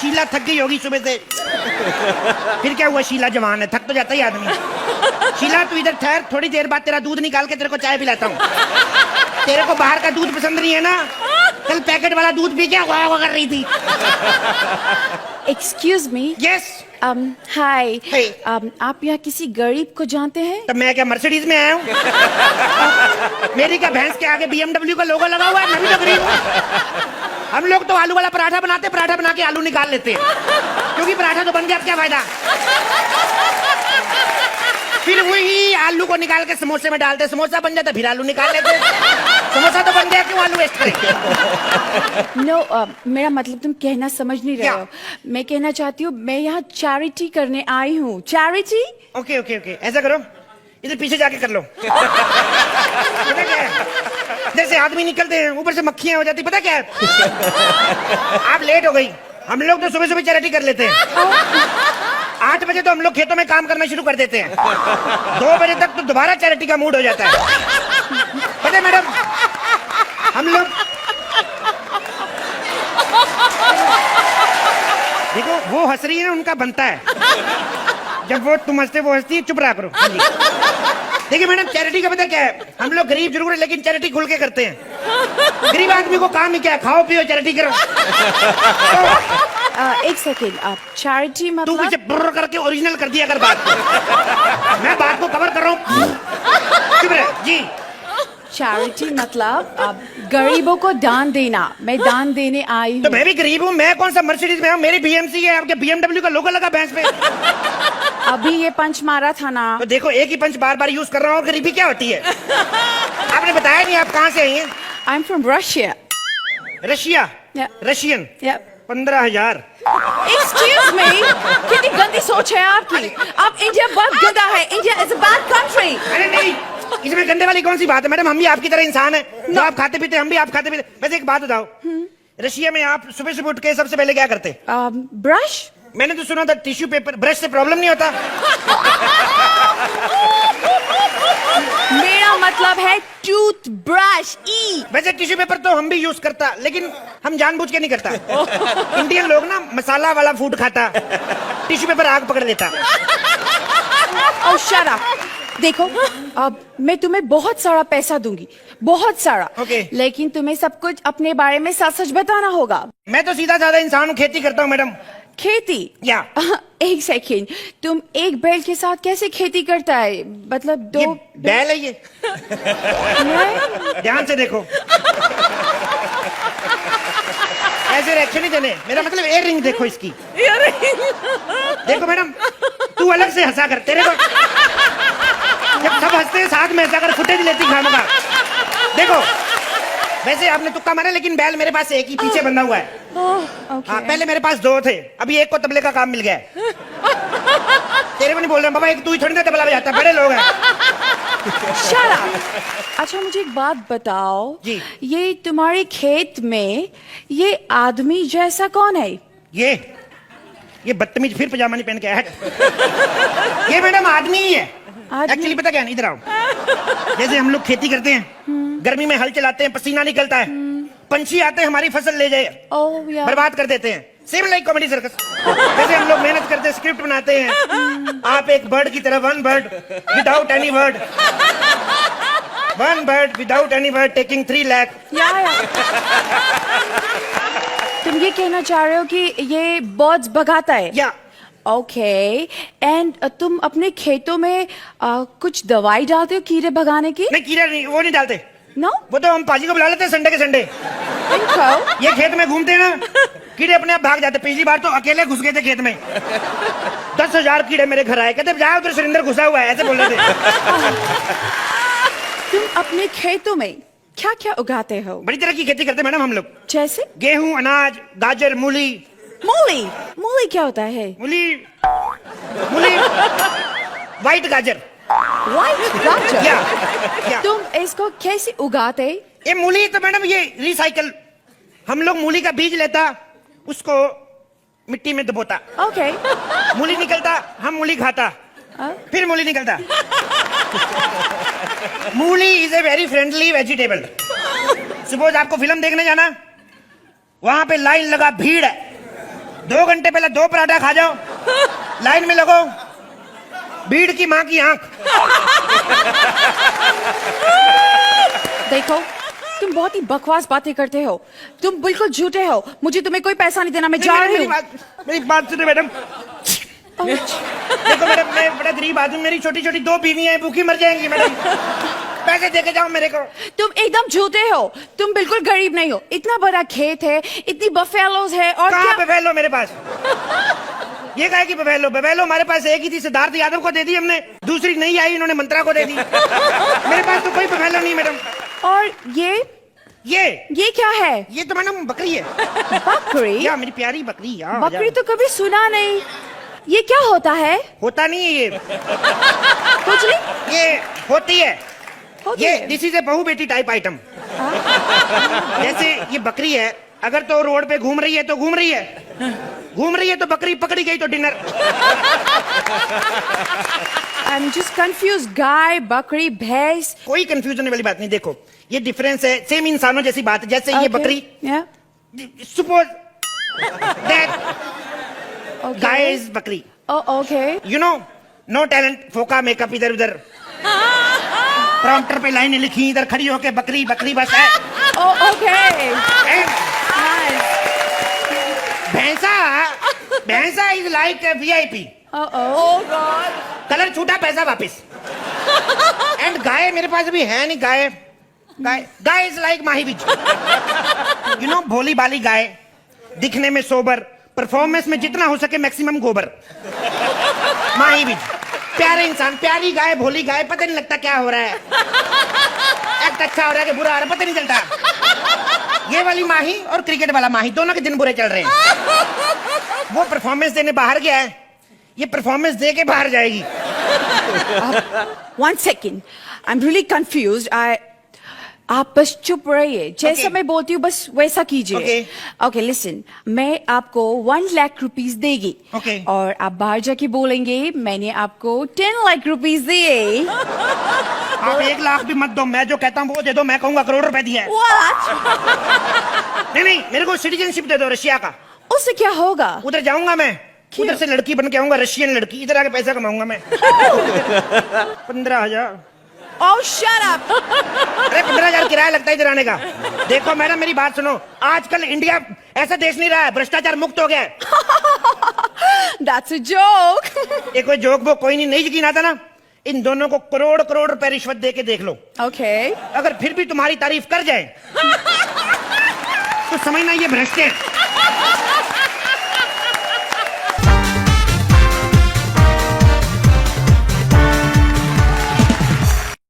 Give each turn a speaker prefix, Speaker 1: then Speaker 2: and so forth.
Speaker 1: शीला थक गई होगी सुबह से। फिर क्या हुआ, शीला जवान है, थक तो जाता ही आदमी। शीला तू इधर ठहर, थोड़ी देर बाद तेरा दूध निकाल के तेरे को चाय पिलाता हूँ। तेरे को बाहर का दूध पसंद नहीं है ना, कल पैकेट वाला दूध पी के वाह कर रही थी।
Speaker 2: Excuse me.
Speaker 1: यस।
Speaker 2: हाय।
Speaker 1: Hey.
Speaker 2: आप यहाँ किसी गरीब को जानते हैं?
Speaker 1: तब मैं क्या मर्सिडीज में आया हूँ? मेरी क्या भैंस के आगे BMW का लोगो लगा हुआ है? मैं भी तो गरीब हूँ। हम लोग तो आलू वाला पराठा बनाते, पराठा बना के आलू निकाल लेते हैं, क्योंकि पराठा तो बन गया, अब क्या फायदा। फिर वही आलू को निकाल के समोसे में डालते, समोसा बन जाता, फिर आलू निकाल लेते। समोसा तो बन गया, क्यों आलू वेस्ट करें?
Speaker 2: नो, मेरा मतलब तुम कहना समझ नहीं रहे
Speaker 1: क्या?
Speaker 2: हो। मैं कहना चाहती हूँ, मैं यहाँ चैरिटी करने आई हूँ। चैरिटी?
Speaker 1: ओके ओके ओके, ऐसा करो, इधर पीछे जाके कर लो। पता क्या है, जैसे आदमी निकलते हैं ऊपर से मक्खियां हो जाती, पता क्या है? आप लेट हो गई, हम लोग तो सुबह सुबह चैरिटी कर लेते हैं। 8 बजे तो हम लोग खेतों में काम करना शुरू कर देते हैं, 2 बजे तक तो दोबारा चैरिटी का मूड हो जाता है। पता है मैडम, हम लोग देखो वो हंस रही है ना, उनका बनता है। जब वो तुम हंसते वो हंसती है, चुप रहा करो। देखिए मैडम, चैरिटी का पता क्या है, हम लोग गरीब जरूर है लेकिन चैरिटी खुल के करते हैं। गरीब आदमी को काम ही क्या है, खाओ पियो चैरिटी करो।
Speaker 2: एक सेकेंड, आप चैरिटी
Speaker 1: तू
Speaker 2: मतलब?
Speaker 1: मुझे ब्र करके ओरिजिनल कर दिया अगर बात को। मैं बात को कवर कर रहा हूँ, चुप रहे जी।
Speaker 2: चैरिटी मतलब आप गरीबों को दान देना। मैं दान देने आई
Speaker 1: तो
Speaker 2: हूँ।
Speaker 1: मैं भी गरीब हूँ, मैं कौन सा मर्सिडीज में हूँ, मेरी BMC है, आपके BMW का लोगो लगा भैंस पे।
Speaker 2: अभी ये पंच मारा था ना।
Speaker 1: तो देखो एक ही पंच बार बार यूज कर रहा हूँ, गरीबी क्या होती है? आपने बताया नहीं आप कहाँ से आई हैं?
Speaker 2: I am from Russia.
Speaker 1: Russia?
Speaker 2: Yeah.
Speaker 1: Russian?
Speaker 2: Yeah.
Speaker 1: 15,000।
Speaker 2: Excuse me, कितनी गंदी सोच है आपकी। आप इंडिया बहुत गंदा है। India is a bad country.
Speaker 1: अरे नहीं, इसमें गंदे वाली कौन सी बात है मैडम, हम भी आपकी तरह इंसान हैं, जो आप खाते पीते हम भी आप खाते पीते। वैसे एक बात बताओ, रशिया में आप सुबह सुबह उठ के सबसे पहले क्या करते?
Speaker 2: ब्रश?
Speaker 1: मैंने तो सुना था टिश्यू पेपर, ब्रश से प्रॉब्लम नहीं होता।
Speaker 2: मेरा मतलब है टूथ ब्रश।
Speaker 1: वैसे टिश्यू पेपर तो हम भी यूज करता, लेकिन हम जानबूझ के नहीं करता। इंडियन लोग ना मसाला वाला फूड खाता, टिश्यू पेपर आग पकड़ लेता।
Speaker 2: ओह शट अप। देखो, अब मैं तुम्हें बहुत सारा पैसा दूंगी, बहुत सारा।
Speaker 1: Okay.
Speaker 2: लेकिन तुम्हें सब कुछ अपने बारे में सच सच बताना होगा।
Speaker 1: मैं तो सीधा साधा इंसान हूँ, खेती करता हूँ मैडम।
Speaker 2: खेती?
Speaker 1: या
Speaker 2: एक सेकेंड, तुम एक बैल के साथ कैसे खेती करता है? मतलब दो
Speaker 1: ये बैल है ये,
Speaker 2: नहीं?
Speaker 1: ध्यान से देखो। ऐसे रिएक्शन नहीं देने, मेरा मतलब एयर रिंग देखो इसकी। देखो मैडम, तू अलग से हंसा कर, तेरे को जब सब हंसते हैं साथ में हंसा कर, फुटेज लेती खामखा। देखो वैसे आपने तुक्का मारा, लेकिन बैल मेरे पास एक ही पीछे बंधा हुआ है।
Speaker 2: Okay.
Speaker 1: हाँ, पहले मेरे पास 2 थे, अभी एक को तबले का काम मिल गया है। तेरे को नहीं बोल रहे बाबा, एक तू ही थोड़ी ना तबला बजाता है, बड़े लोग हैं।
Speaker 2: Shut up. अच्छा मुझे एक बात बताओ
Speaker 1: जी।
Speaker 2: ये तुम्हारे खेत में ये आदमी जैसा कौन है?
Speaker 1: ये बदतमीज फिर पजामा नहीं पहन के आया। ये मैडम आदमी ही है। एक्चुअली पता क्या है, इधर आओ। जैसे हम लोग खेती करते हैं, गर्मी में हल चलाते हैं, पसीना निकलता है, पंछी आते हैं हमारी फसल ले जाए, बर्बाद कर देते हैं। Same like comedy circus. जैसे हम लोग मेहनत करते हैं, स्क्रिप्ट बनाते हैं, आप एक बर्ड की तरह, one bird without any bird, one bird without any bird taking 3 lakh.
Speaker 2: तुम ये कहना चाह रहे हो कि ये बर्ड्स भगाता है?
Speaker 1: या
Speaker 2: ओके, एंड तुम अपने खेतों में कुछ दवाई डालते हो कीड़े भगाने की?
Speaker 1: नहीं, कीड़ा नहीं, वो नहीं डालते।
Speaker 2: नो?
Speaker 1: वो तो हम पाजी को बुला लेते हैं संडे के संडे। ये खेत में घूमते हैं ना, कीड़े अपने आप भाग जाते। पिछली बार तो अकेले घुस गए थे खेत में, 10,000 कीड़े मेरे घर आए, कहते जाओ उधर सुरेंद्र घुसा हुआ है, ऐसे बोल रहे थे।
Speaker 2: तुम अपने खेतों में क्या क्या उगाते हो?
Speaker 1: बड़ी तरह की खेती करते हैं मैडम हम लोग।
Speaker 2: जैसे?
Speaker 1: गेहूं, अनाज, गाजर, मूली।
Speaker 2: मूली? मूली क्या होता है?
Speaker 1: मूली व्हाइट गाजर।
Speaker 2: व्हाइट गाजर?
Speaker 1: या
Speaker 2: तुम इसको कैसे उगाते?
Speaker 1: ये मूली तो मैडम ये रिसाइकल, हम लोग मूली का बीज लेता, उसको मिट्टी में दबोता,
Speaker 2: ओके।
Speaker 1: मूली निकलता, हम मूली खाता, फिर मूली निकलता। मूली is a very friendly vegetable. Suppose आपको फिल्म देखने जाना, वहां पे लाइन लगा, भीड़ है, 2 घंटे पहले 2 पराठा खा जाओ, लाइन में लगो, भीड़ की माँ की आंख।
Speaker 2: देखो, तुम बहुत ही बकवास बातें करते हो, तुम बिल्कुल झूठे हो। मुझे तुम्हें कोई पैसा नहीं देना, मैं जा रही हूँ।
Speaker 1: मेरी बात सुनो मैडम। देखो मैडम, मैं बड़ा गरीब आदमी, मेरी छोटी छोटी 2 बीवियां हैं, भूखी मर जाएंगी मैडम। पैसे देके जाओ मेरे को।
Speaker 2: तुम एकदम झूठे हो, तुम बिल्कुल गरीब नहीं हो। इतना बड़ा खेत है, इतनी बफेलोज है, और
Speaker 1: कहाँ
Speaker 2: क्या?
Speaker 1: बफेलो मेरे पास? ये कहे कि बफेलो बफेलो हमारे पास एक ही थी, सिद्धार्थ यादव को दे दी हमने, दूसरी नहीं आई, इन्होंने मंत्रा को दे दी। मेरे पास तो कोई बफेलो नहीं मैडम।
Speaker 2: और ये क्या है?
Speaker 1: ये तो मैडम बकरी है।
Speaker 2: बकरी?
Speaker 1: या मेरी प्यारी बकरी।
Speaker 2: बकरी तो कभी सुना नहीं। ये क्या होता है?
Speaker 1: होता नहीं है ये।
Speaker 2: कुछ नहीं,
Speaker 1: ये होती है। ये
Speaker 2: है।
Speaker 1: दिस इज ए बहु बेटी टाइप आइटम। जैसे ये बकरी है, अगर तो रोड पे घूम रही है तो घूम रही है, घूम रही है तो बकरी पकड़ी गई तो डिनर।
Speaker 2: I'm just confused. गाय, बकरी, भैंस।
Speaker 1: कोई कंफ्यूजन वाली बात नहीं। देखो ये डिफरेंस है, सेम इंसानों जैसी बात है। जैसे ये बकरी, सपोज दैट गाय इज बकरी।
Speaker 2: Okay.
Speaker 1: You know, no talent, फोका मेकअप इधर उधर, प्रॉम्प्टर पे लाइनें लिखी, इधर खड़ी होके बकरी बकरी बस है।
Speaker 2: ओके।
Speaker 1: भैंसा इज लाइक VIP। कलर छूटा पैसा वापिस। एंड गाय मेरे पास अभी है नहीं। गाय इज लाइक माही बीज। यू नो, भोली बाली गाय, दिखने में सोबर, परफॉर्मेंस में जितना हो सके मैक्सिमम गोबर। माही बीज, प्यारे इंसान, प्यारी गाय, भोली गाय, पता नहीं लगता क्या हो रहा है, एक्ट अच्छा हो रहा है कि बुरा हो रहा है, पता नहीं चलता। ये वाली माही और क्रिकेट वाला माही, दोनों के दिन बुरे चल रहे हैं। वो परफॉर्मेंस देने बाहर गया है, ये परफॉर्मेंस दे के बाहर जाएगी।
Speaker 2: One second. I'm really confused. आप बस चुप रहिए। जैसा
Speaker 1: Okay.
Speaker 2: मैं बोलती हूँ बस वैसा कीजिए।
Speaker 1: Okay.
Speaker 2: Okay, listen. मैं आपको 1 लाख रुपीस देगी।
Speaker 1: Okay.
Speaker 2: और आप बाहर जाके बोलेंगे मैंने आपको 10 लाख रुपीस दिए।
Speaker 1: आप 1 लाख भी मत दो, मैं जो कहता हूँ वो दे दो, मैं कहूँगा करोड़ रुपए दिया है।
Speaker 2: What?
Speaker 1: नहीं, मेरे को सिटीजनशिप दे दो रशिया का।
Speaker 2: उससे क्या होगा?
Speaker 1: उधर जाऊंगा मैं,
Speaker 2: क्यों?
Speaker 1: उधर से लड़की बन के आऊंगा, रशियन लड़की, इधर आके पैसा कमाऊंगा मैं। 15,000।
Speaker 2: Oh, shut up!
Speaker 1: अरे 15,000 किराया लगता है इधर आने का। देखो मैडम मेरी बात सुनो, आजकल इंडिया ऐसा देश नहीं रहा है, भ्रष्टाचार मुक्त हो गया है।
Speaker 2: That's a joke.
Speaker 1: ये कोई जोक वो कोई नहीं यकीन आता ना, इन दोनों को करोड़ करोड़ रुपए रिश्वत दे के देख लो।
Speaker 2: Okay.
Speaker 1: अगर फिर भी तुम्हारी तारीफ कर जाए तो समझना ये भ्रष्ट है।